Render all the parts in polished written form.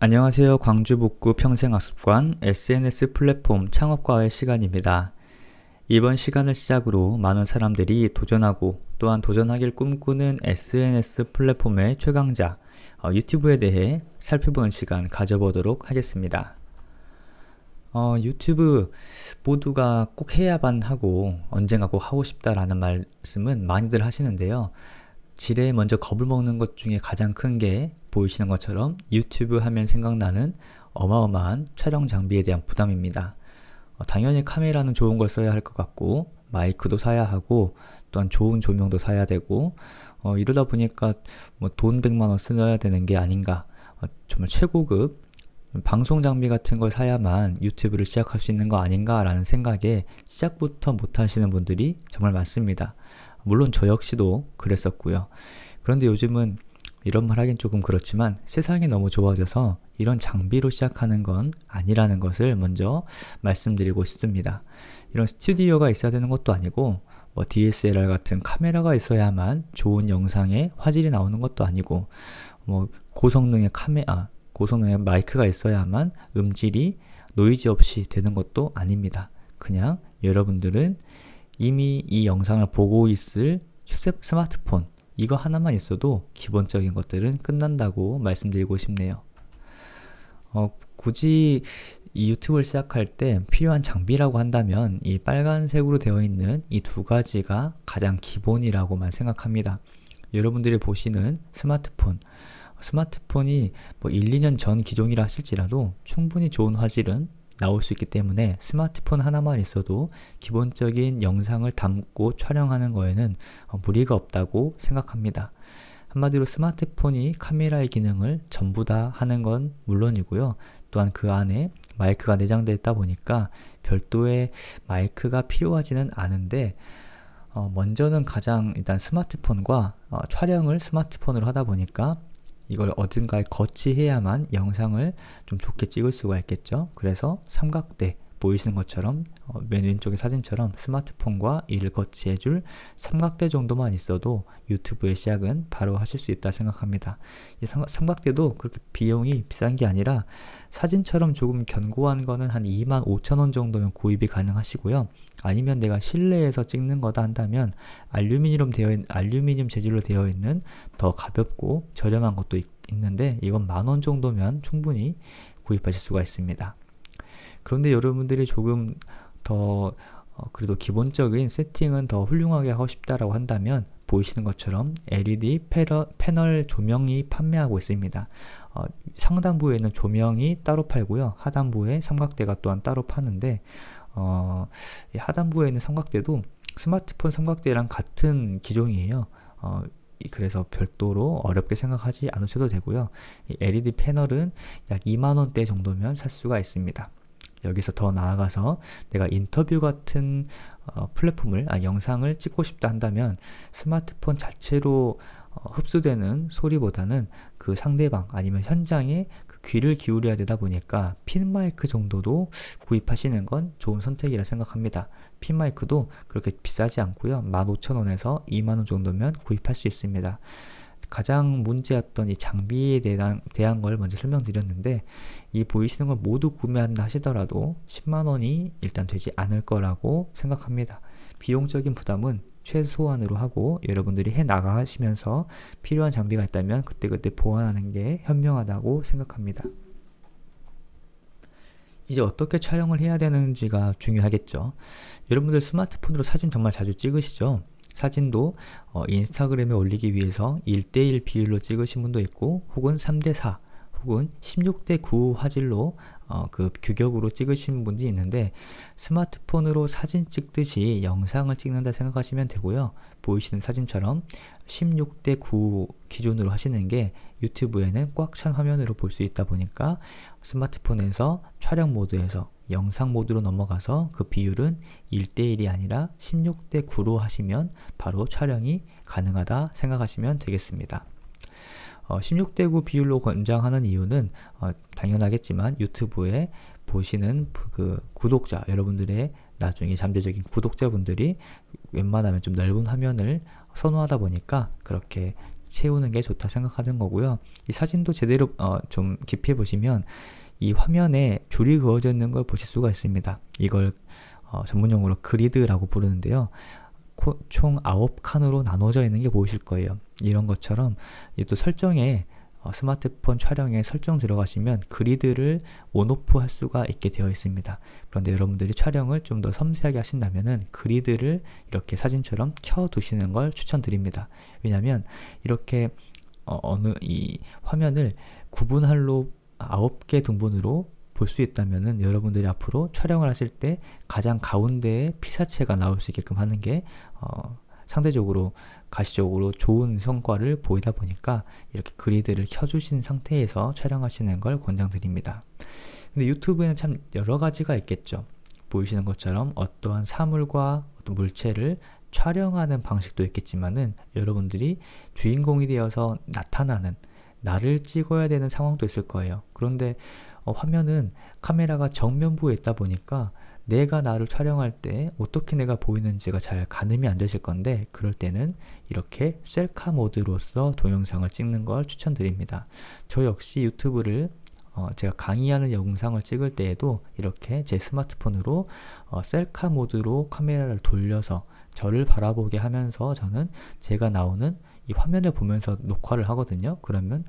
안녕하세요. 광주북구 평생학습관 SNS 플랫폼 창업과의 시간입니다. 이번 시간을 시작으로 많은 사람들이 도전하고 또한 도전하길 꿈꾸는 SNS 플랫폼의 최강자 유튜브에 대해 살펴보는 시간 가져보도록 하겠습니다. 유튜브 모두가 꼭 해야만 하고 언젠가 꼭 하고 싶다라는 말씀은 많이들 하시는데요. 지레 먼저 겁을 먹는 것 중에 가장 큰 게 보이시는 것처럼 유튜브 하면 생각나는 어마어마한 촬영 장비에 대한 부담입니다. 당연히 카메라는 좋은 걸 써야 할 것 같고 마이크도 사야 하고 또한 좋은 조명도 사야 되고 이러다 보니까 뭐 돈 100만원 써야 되는 게 아닌가, 정말 최고급 방송 장비 같은 걸 사야만 유튜브를 시작할 수 있는 거 아닌가 라는 생각에 시작부터 못하시는 분들이 정말 많습니다. 물론 저 역시도 그랬었고요. 그런데 요즘은 이런 말 하긴 조금 그렇지만 세상이 너무 좋아져서 이런 장비로 시작하는 건 아니라는 것을 먼저 말씀드리고 싶습니다. 이런 스튜디오가 있어야 되는 것도 아니고 뭐 DSLR 같은 카메라가 있어야만 좋은 영상의 화질이 나오는 것도 아니고 뭐 고성능의 고성능의 마이크가 있어야만 음질이 노이즈 없이 되는 것도 아닙니다. 그냥 여러분들은 이미 이 영상을 보고 있을 스마트폰 이거 하나만 있어도 기본적인 것들은 끝난다고 말씀드리고 싶네요. 굳이 이 유튜브를 시작할 때 필요한 장비라고 한다면 이 빨간색으로 되어 있는 이 두 가지가 가장 기본이라고만 생각합니다. 여러분들이 보시는 스마트폰이 뭐 1, 2년 전 기종이라 하실지라도 충분히 좋은 화질은 나올 수 있기 때문에 스마트폰 하나만 있어도 기본적인 영상을 담고 촬영하는 거에는 무리가 없다고 생각합니다. 한마디로 스마트폰이 카메라의 기능을 전부 다 하는 건 물론이고요. 또한 그 안에 마이크가 내장되어 있다 보니까 별도의 마이크가 필요하지는 않은데 먼저는 가장 일단 스마트폰과 촬영을 스마트폰으로 하다 보니까 이걸 어딘가에 거치해야만 영상을 좀 좋게 찍을 수가 있겠죠. 그래서 삼각대 보이시는 것처럼 맨 왼쪽의 사진처럼 스마트폰과 이를 거치해줄 삼각대 정도만 있어도 유튜브의 시작은 바로 하실 수 있다 생각합니다. 이 삼각대도 그렇게 비용이 비싼 게 아니라 사진처럼 조금 견고한 거는 한 25,000원 정도면 구입이 가능하시고요. 아니면 내가 실내에서 찍는 거다 한다면 알루미늄 재질로 되어 있는 더 가볍고 저렴한 것도 있는데 이건 10,000원 정도면 충분히 구입하실 수가 있습니다. 그런데 여러분들이 조금 더 그래도 기본적인 세팅은 더 훌륭하게 하고 싶다라고 한다면 보이시는 것처럼 LED 패널 조명이 판매하고 있습니다. 상단부에는 조명이 따로 팔고요. 하단부에 삼각대가 또한 따로 파는데 하단부에 있는 삼각대도 스마트폰 삼각대랑 같은 기종이에요. 그래서 별도로 어렵게 생각하지 않으셔도 되고요. 이 LED 패널은 약 20,000원대 정도면 살 수가 있습니다. 여기서 더 나아가서 내가 인터뷰 같은 영상을 찍고 싶다 한다면 스마트폰 자체로 흡수되는 소리보다는 그 상대방 아니면 현장에 그 귀를 기울여야 되다 보니까 핀 마이크 정도도 구입하시는 건 좋은 선택이라 생각합니다. 핀 마이크도 그렇게 비싸지 않고요. 15,000원에서 20,000원 정도면 구입할 수 있습니다. 가장 문제였던 이 장비에 대한 걸 먼저 설명드렸는데 이 보이시는 걸 모두 구매한다 하시더라도 100,000원이 일단 되지 않을 거라고 생각합니다. 비용적인 부담은 최소한으로 하고 여러분들이 해 나가시면서 필요한 장비가 있다면 그때그때 보완하는 게 현명하다고 생각합니다. 이제 어떻게 촬영을 해야 되는지가 중요하겠죠. 여러분들 스마트폰으로 사진 정말 자주 찍으시죠? 사진도 인스타그램에 올리기 위해서 1:1 비율로 찍으신 분도 있고 혹은 3:4 혹은 16:9 화질로 그 규격으로 찍으신 분이 있는데 스마트폰으로 사진 찍듯이 영상을 찍는다 생각하시면 되고요. 보이시는 사진처럼 16:9 기준으로 하시는 게 유튜브에는 꽉 찬 화면으로 볼 수 있다 보니까 스마트폰에서 촬영 모드에서 영상 모드로 넘어가서 그 비율은 1:1이 아니라 16:9로 하시면 바로 촬영이 가능하다 생각하시면 되겠습니다. 16:9 비율로 권장하는 이유는 당연하겠지만 유튜브에 보시는 그 구독자, 여러분들의 나중에 잠재적인 구독자분들이 웬만하면 좀 넓은 화면을 선호하다 보니까 그렇게 채우는 게 좋다 생각하는 거고요. 이 사진도 제대로 좀 깊이 보시면 이 화면에 줄이 그어져 있는 걸 보실 수가 있습니다. 이걸 전문용어로 그리드라고 부르는데요. 총 9칸으로 나눠져 있는 게 보이실 거예요. 이런 것처럼 또 설정에 스마트폰 촬영에 설정 들어가시면 그리드를 온오프 할 수가 있게 되어 있습니다. 그런데 여러분들이 촬영을 좀 더 섬세하게 하신다면은 그리드를 이렇게 사진처럼 켜 두시는 걸 추천드립니다. 왜냐하면 이렇게 이 화면을 구분할로 9개 등분으로 볼 수 있다면은 여러분들이 앞으로 촬영을 하실 때 가장 가운데에 피사체가 나올 수 있게끔 하는 게 상대적으로 가시적으로 좋은 성과를 보이다 보니까 이렇게 그리드를 켜주신 상태에서 촬영하시는 걸 권장드립니다. 근데 유튜브에는 참 여러 가지가 있겠죠. 보이시는 것처럼 어떠한 사물과 어떤 물체를 촬영하는 방식도 있겠지만은 여러분들이 주인공이 되어서 나타나는 나를 찍어야 되는 상황도 있을 거예요. 그런데 화면은 카메라가 정면부에 있다 보니까 내가 나를 촬영할 때 어떻게 내가 보이는지가 잘 가늠이 안 되실 건데, 그럴 때는 이렇게 셀카 모드로서 동영상을 찍는 걸 추천드립니다. 저 역시 유튜브를 제가 강의하는 영상을 찍을 때에도 이렇게 제 스마트폰으로 셀카 모드로 카메라를 돌려서 저를 바라보게 하면서 저는 제가 나오는 이 화면을 보면서 녹화를 하거든요. 그러면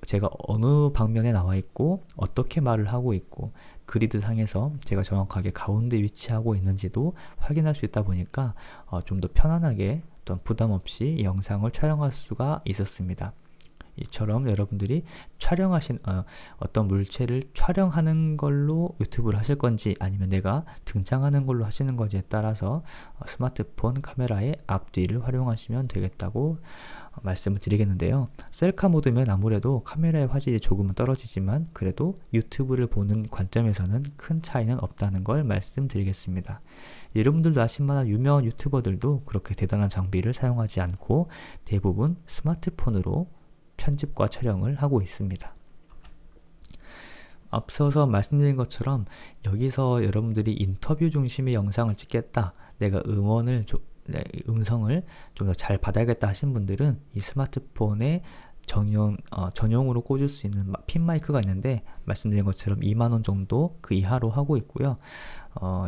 제가 어느 방면에 나와 있고 어떻게 말을 하고 있고 그리드 상에서 제가 정확하게 가운데 위치하고 있는지도 확인할 수 있다 보니까 좀 더 편안하게 또 부담 없이 이 영상을 촬영할 수가 있었습니다. 이처럼 여러분들이 촬영하신 어떤 물체를 촬영하는 걸로 유튜브를 하실 건지 아니면 내가 등장하는 걸로 하시는 건지에 따라서 스마트폰 카메라의 앞뒤를 활용하시면 되겠다고 말씀을 드리겠는데요. 셀카 모드면 아무래도 카메라의 화질이 조금은 떨어지지만 그래도 유튜브를 보는 관점에서는 큰 차이는 없다는 걸 말씀드리겠습니다. 여러분들도 아실만한 유명한 유튜버들도 그렇게 대단한 장비를 사용하지 않고 대부분 스마트폰으로 편집과 촬영을 하고 있습니다. 앞서서 말씀드린 것처럼 여기서 여러분들이 인터뷰 중심의 영상을 찍겠다, 내가 음성을 좀 더 잘 받아야겠다 하신 분들은 이 스마트폰에 전용으로 꽂을 수 있는 핀 마이크가 있는데 말씀드린 것처럼 2만원 정도 그 이하로 하고 있고요.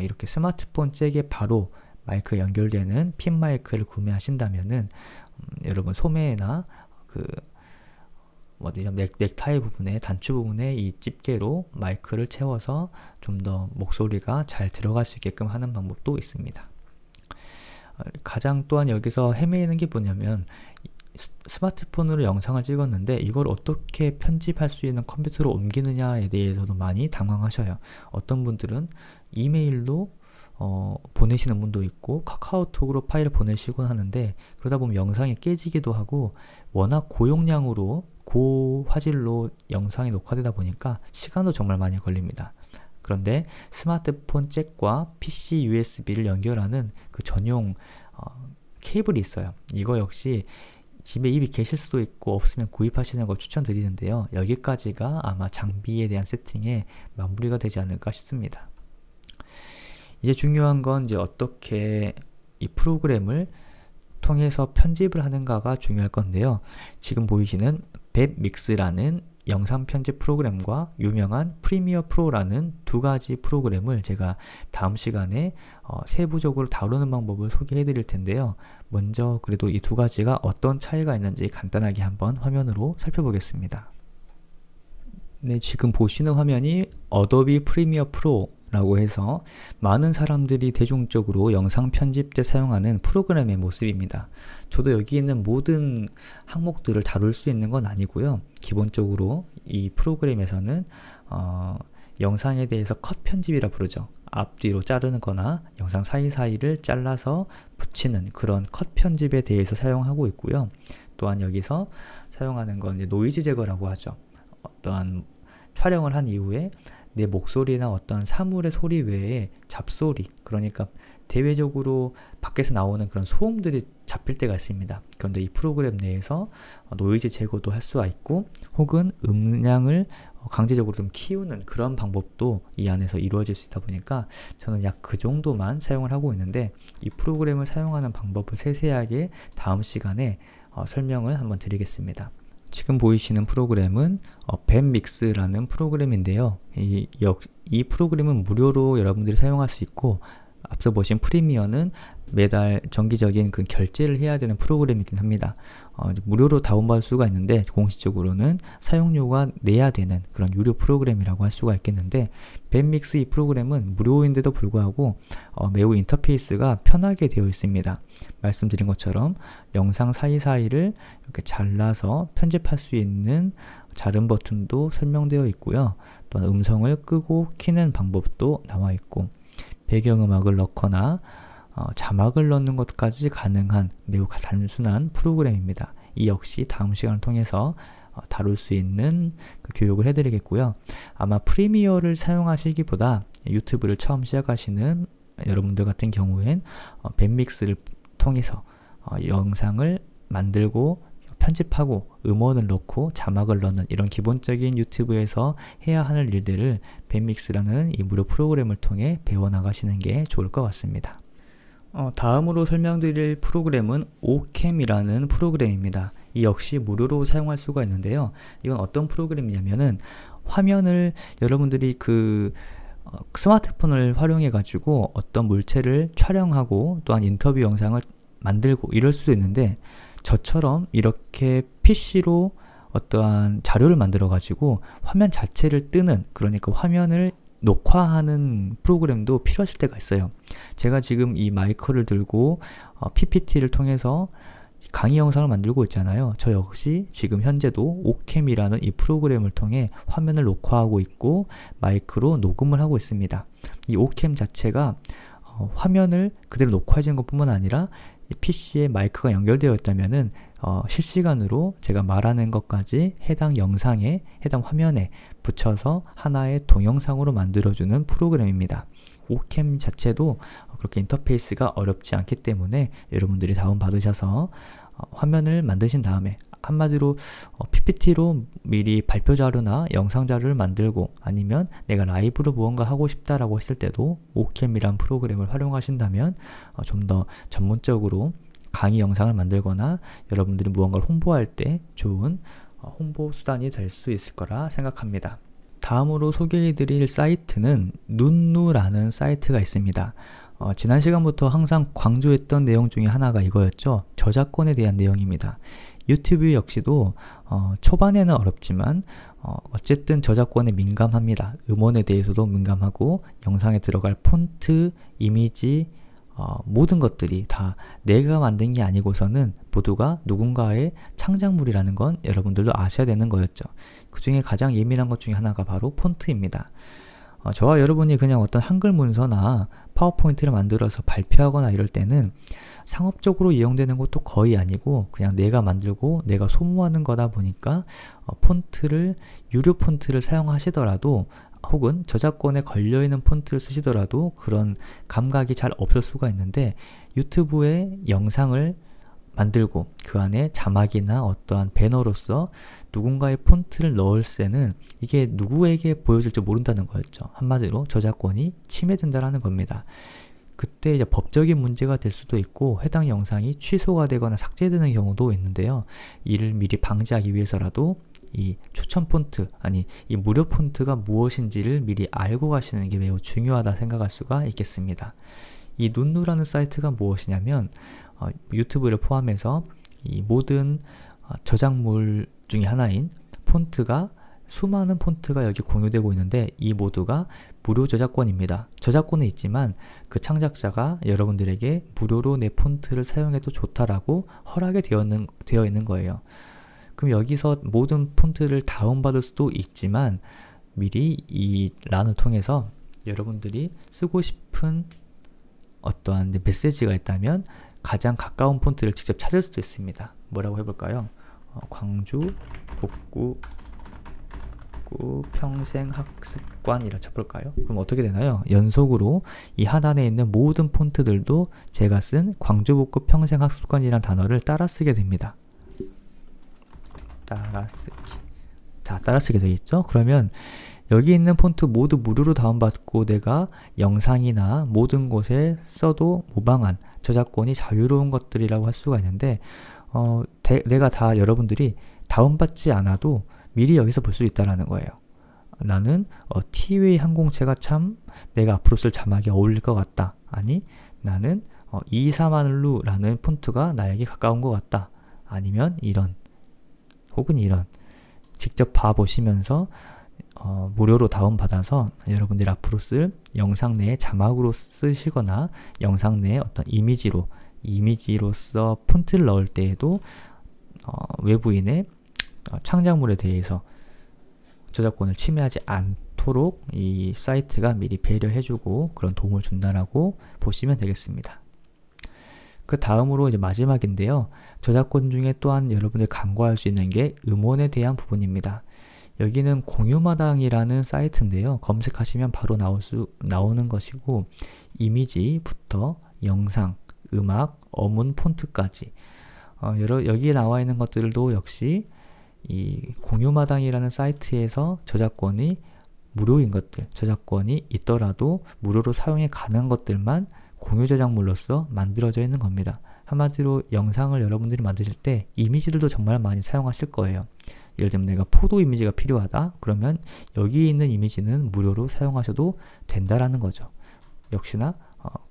이렇게 스마트폰 잭에 바로 마이크 연결되는 핀 마이크를 구매하신다면은 여러분 소매나 넥타이 부분에 단추 부분에 이 집게로 마이크를 채워서 좀 더 목소리가 잘 들어갈 수 있게끔 하는 방법도 있습니다. 가장 또한 여기서 헤매이는 게 뭐냐면 스마트폰으로 영상을 찍었는데 이걸 어떻게 편집할 수 있는 컴퓨터로 옮기느냐에 대해서도 많이 당황하셔요. 어떤 분들은 이메일로 보내시는 분도 있고 카카오톡으로 파일을 보내시곤 하는데 그러다 보면 영상이 깨지기도 하고 워낙 고용량으로 고화질로 영상이 녹화되다 보니까 시간도 정말 많이 걸립니다. 그런데 스마트폰 잭과 PC USB를 연결하는 그 전용 케이블이 있어요. 이거 역시 집에 이미 계실 수도 있고 없으면 구입하시는 걸 추천드리는데요. 여기까지가 아마 장비에 대한 세팅에 마무리가 되지 않을까 싶습니다. 이제 중요한 건 이제 어떻게 이 프로그램을 통해서 편집을 하는가가 중요할 건데요. 지금 보이시는 벳믹스라는 영상 편집 프로그램과 유명한 프리미어 프로라는 두 가지 프로그램을 제가 다음 시간에 세부적으로 다루는 방법을 소개해 드릴 텐데요. 먼저 그래도 이 두 가지가 어떤 차이가 있는지 간단하게 한번 화면으로 살펴보겠습니다. 네, 지금 보시는 화면이 어도비 프리미어 프로라고 해서 많은 사람들이 대중적으로 영상 편집 때 사용하는 프로그램의 모습입니다. 저도 여기 있는 모든 항목들을 다룰 수 있는 건 아니고요. 기본적으로 이 프로그램에서는 영상에 대해서 컷 편집이라 부르죠. 앞뒤로 자르는 거나 영상 사이사이를 잘라서 붙이는 그런 컷 편집에 대해서 사용하고 있고요. 또한 여기서 사용하는 건 이제 노이즈 제거라고 하죠. 어떠한 촬영을 한 이후에 내 목소리나 어떤 사물의 소리 외에 잡소리, 그러니까 대외적으로 밖에서 나오는 그런 소음들이 잡힐 때가 있습니다. 그런데 이 프로그램 내에서 노이즈 제거도 할 수가 있고 혹은 음량을 강제적으로 좀 키우는 그런 방법도 이 안에서 이루어질 수 있다 보니까 저는 약 그 정도만 사용을 하고 있는데 이 프로그램을 사용하는 방법을 세세하게 다음 시간에 설명을 한번 드리겠습니다. 지금 보이시는 프로그램은 밴믹스라는 프로그램인데요. 이 프로그램은 무료로 여러분들이 사용할 수 있고, 앞서 보신 프리미어는 매달 정기적인 그 결제를 해야 되는 프로그램이긴 합니다. 무료로 다운받을 수가 있는데 공식적으로는 사용료가 내야 되는 그런 유료 프로그램이라고 할 수가 있겠는데, 밴믹스 이 프로그램은 무료인데도 불구하고 매우 인터페이스가 편하게 되어 있습니다. 말씀드린 것처럼 영상 사이사이를 이렇게 잘라서 편집할 수 있는 자름 버튼도 설명되어 있고요. 또한 음성을 끄고 켜는 방법도 나와 있고, 배경음악을 넣거나 자막을 넣는 것까지 가능한 매우 단순한 프로그램입니다. 이 역시 다음 시간을 통해서 다룰 수 있는 그 교육을 해드리겠고요. 아마 프리미어를 사용하시기보다 유튜브를 처음 시작하시는 여러분들 같은 경우엔 밴믹스를 통해서 영상을 만들고 편집하고 음원을 넣고 자막을 넣는 이런 기본적인 유튜브에서 해야 하는 일들을 밴믹스라는 이 무료 프로그램을 통해 배워나가시는 게 좋을 것 같습니다. 다음으로 설명드릴 프로그램은 오캠이라는 프로그램입니다. 이 역시 무료로 사용할 수가 있는데요. 이건 어떤 프로그램이냐면은 화면을 여러분들이 스마트폰을 활용해 가지고 어떤 물체를 촬영하고 또한 인터뷰 영상을 만들고 이럴 수도 있는데, 저처럼 이렇게 PC로 어떠한 자료를 만들어 가지고 화면 자체를 뜨는, 그러니까 화면을 녹화하는 프로그램도 필요하실 때가 있어요. 제가 지금 이 마이크를 들고 PPT를 통해서 강의 영상을 만들고 있잖아요. 저 역시 지금 현재도 오캠이라는 이 프로그램을 통해 화면을 녹화하고 있고 마이크로 녹음을 하고 있습니다. 이 오캠 자체가 화면을 그대로 녹화해주는 것뿐만 아니라 PC에 마이크가 연결되어 있다면은 실시간으로 제가 말하는 것까지 해당 영상에, 해당 화면에 붙여서 하나의 동영상으로 만들어주는 프로그램입니다. 오캠 자체도 그렇게 인터페이스가 어렵지 않기 때문에 여러분들이 다운받으셔서 화면을 만드신 다음에, 한마디로 PPT로 미리 발표 자료나 영상 자료를 만들고, 아니면 내가 라이브로 무언가 하고 싶다라고 했을 때도 오캠이란 프로그램을 활용하신다면 좀 더 전문적으로 강의 영상을 만들거나 여러분들이 무언가를 홍보할 때 좋은 홍보 수단이 될 수 있을 거라 생각합니다. 다음으로 소개해드릴 사이트는 눈누라는 사이트가 있습니다. 지난 시간부터 항상 강조했던 내용 중에 하나가 이거였죠. 저작권에 대한 내용입니다. 유튜브 역시도 초반에는 어렵지만 어쨌든 저작권에 민감합니다. 음원에 대해서도 민감하고, 영상에 들어갈 폰트, 이미지, 모든 것들이 다 내가 만든 게 아니고서는 모두가 누군가의 창작물이라는 건 여러분들도 아셔야 되는 거였죠. 그 중에 가장 예민한 것 중에 하나가 바로 폰트입니다. 저와 여러분이 그냥 어떤 한글 문서나 파워포인트를 만들어서 발표하거나 이럴 때는 상업적으로 이용되는 것도 거의 아니고 그냥 내가 만들고 내가 소모하는 거다 보니까 폰트를, 유료 폰트를 사용하시더라도, 혹은 저작권에 걸려있는 폰트를 쓰시더라도 그런 감각이 잘 없을 수가 있는데, 유튜브에 영상을 만들고 그 안에 자막이나 어떠한 배너로서 누군가의 폰트를 넣을 때는 이게 누구에게 보여질지 모른다는 거였죠. 한마디로 저작권이 침해된다는 겁니다. 그때 이제 법적인 문제가 될 수도 있고 해당 영상이 취소가 되거나 삭제되는 경우도 있는데요. 이를 미리 방지하기 위해서라도 이 추천 폰트, 아니 이 무료 폰트가 무엇인지를 미리 알고 가시는 게 매우 중요하다 생각할 수가 있겠습니다. 이 눈누라는 사이트가 무엇이냐면 유튜브를 포함해서 이 모든 저작물 중에 하나인 폰트가, 수많은 폰트가 여기 공유되고 있는데 이 모두가 무료 저작권입니다. 저작권은 있지만 그 창작자가 여러분들에게 무료로 내 폰트를 사용해도 좋다라고 허락이 되어 있는 거예요. 그럼 여기서 모든 폰트를 다운받을 수도 있지만 미리 이 란을 통해서 여러분들이 쓰고 싶은 어떠한 메시지가 있다면 가장 가까운 폰트를 직접 찾을 수도 있습니다. 뭐라고 해볼까요? 광주 북구 평생학습관이라 쳐볼까요? 그럼 어떻게 되나요? 연속으로 이 하단에 있는 모든 폰트들도 제가 쓴 광주북구 평생학습관이라는 단어를 따라 쓰게 됩니다. 따라쓰기. 자, 따라쓰게 되겠죠? 그러면 여기 있는 폰트 모두 무료로 다운받고 내가 영상이나 모든 곳에 써도 무방한 저작권이 자유로운 것들이라고 할 수가 있는데, 내가 다 여러분들이 다운받지 않아도 미리 여기서 볼 수 있다라는 거예요. 나는 티웨이 항공체가 참 내가 앞으로 쓸 자막에 어울릴 것 같다. 아니, 나는 이사마늘루라는 폰트가 나에게 가까운 것 같다. 아니면 이런, 혹은 이런. 직접 봐보시면서 무료로 다운받아서 여러분들이 앞으로 쓸 영상 내에 자막으로 쓰시거나 영상 내에 어떤 이미지로서 폰트를 넣을 때에도 외부인의 창작물에 대해서 저작권을 침해하지 않도록 이 사이트가 미리 배려해주고 그런 도움을 준다라고 보시면 되겠습니다. 그 다음으로 이제 마지막인데요. 저작권 중에 또한 여러분들이 간과할 수 있는 게 음원에 대한 부분입니다. 여기는 공유마당이라는 사이트인데요. 검색하시면 바로 나오는 것이고, 이미지부터 영상, 음악, 어문, 폰트까지 여기에 나와 있는 것들도 역시 이 공유마당이라는 사이트에서 저작권이 무료인 것들, 저작권이 있더라도 무료로 사용이 가능한 것들만 공유 저작물로서 만들어져 있는 겁니다. 한마디로 영상을 여러분들이 만드실 때 이미지들도 정말 많이 사용하실 거예요. 예를 들면 내가 포도 이미지가 필요하다 그러면 여기 있는 이미지는 무료로 사용하셔도 된다라는 거죠. 역시나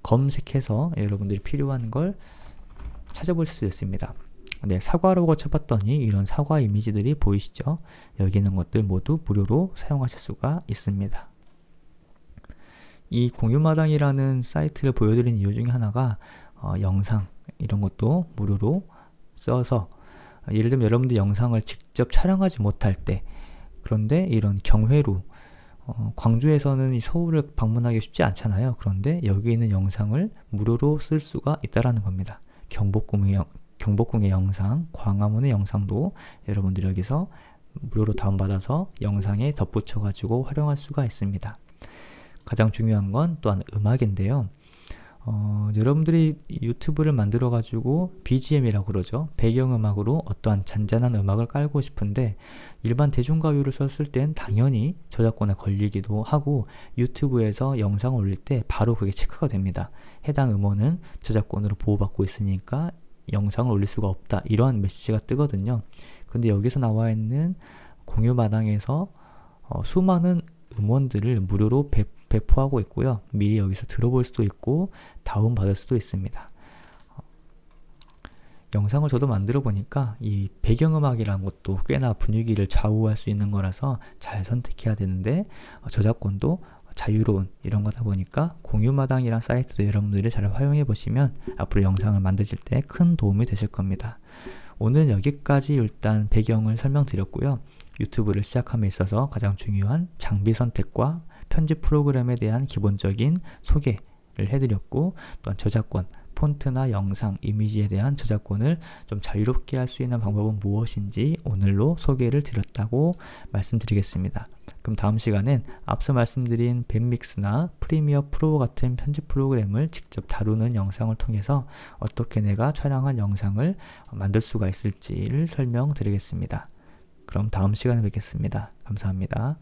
검색해서 여러분들이 필요한 걸 찾아볼 수 있습니다. 네, 사과라고 쳐봤더니 이런 사과 이미지들이 보이시죠? 여기 있는 것들 모두 무료로 사용하실 수가 있습니다. 이 공유마당이라는 사이트를 보여드리는 이유 중에 하나가 영상 이런 것도 무료로 써서 예를 들면 여러분들 영상을 직접 촬영하지 못할 때, 그런데 이런 경회로 광주에서는 이 서울을 방문하기 쉽지 않잖아요. 그런데 여기 있는 영상을 무료로 쓸 수가 있다라는 겁니다. 경복궁의 영상, 광화문의 영상도 여러분들이 여기서 무료로 다운받아서 영상에 덧붙여 가지고 활용할 수가 있습니다. 가장 중요한 건 또한 음악인데요. 여러분들이 유튜브를 만들어 가지고 BGM이라고 그러죠. 배경음악으로 어떠한 잔잔한 음악을 깔고 싶은데 일반 대중가요를 썼을 땐 당연히 저작권에 걸리기도 하고 유튜브에서 영상을 올릴 때 바로 그게 체크가 됩니다. 해당 음원은 저작권으로 보호받고 있으니까 영상을 올릴 수가 없다. 이러한 메시지가 뜨거든요. 그런데 여기서 나와 있는 공유마당에서 수많은 음원들을 무료로 배포하고 있고요. 미리 여기서 들어볼 수도 있고 다운받을 수도 있습니다. 영상을 저도 만들어 보니까 이 배경음악이라는 것도 꽤나 분위기를 좌우할 수 있는 거라서 잘 선택해야 되는데 저작권도 자유로운 이런 거다 보니까 공유마당이란 사이트도 여러분들이 잘 활용해 보시면 앞으로 영상을 만드실 때 큰 도움이 되실 겁니다. 오늘 여기까지 일단 배경을 설명드렸고요. 유튜브를 시작함에 있어서 가장 중요한 장비 선택과 편집 프로그램에 대한 기본적인 소개를 해드렸고, 또한 저작권, 폰트나 영상, 이미지에 대한 저작권을 좀 자유롭게 할 수 있는 방법은 무엇인지 오늘로 소개를 드렸다고 말씀드리겠습니다. 그럼 다음 시간엔 앞서 말씀드린 밴믹스나 프리미어 프로 같은 편집 프로그램을 직접 다루는 영상을 통해서 어떻게 내가 촬영한 영상을 만들 수가 있을지를 설명드리겠습니다. 그럼 다음 시간에 뵙겠습니다. 감사합니다.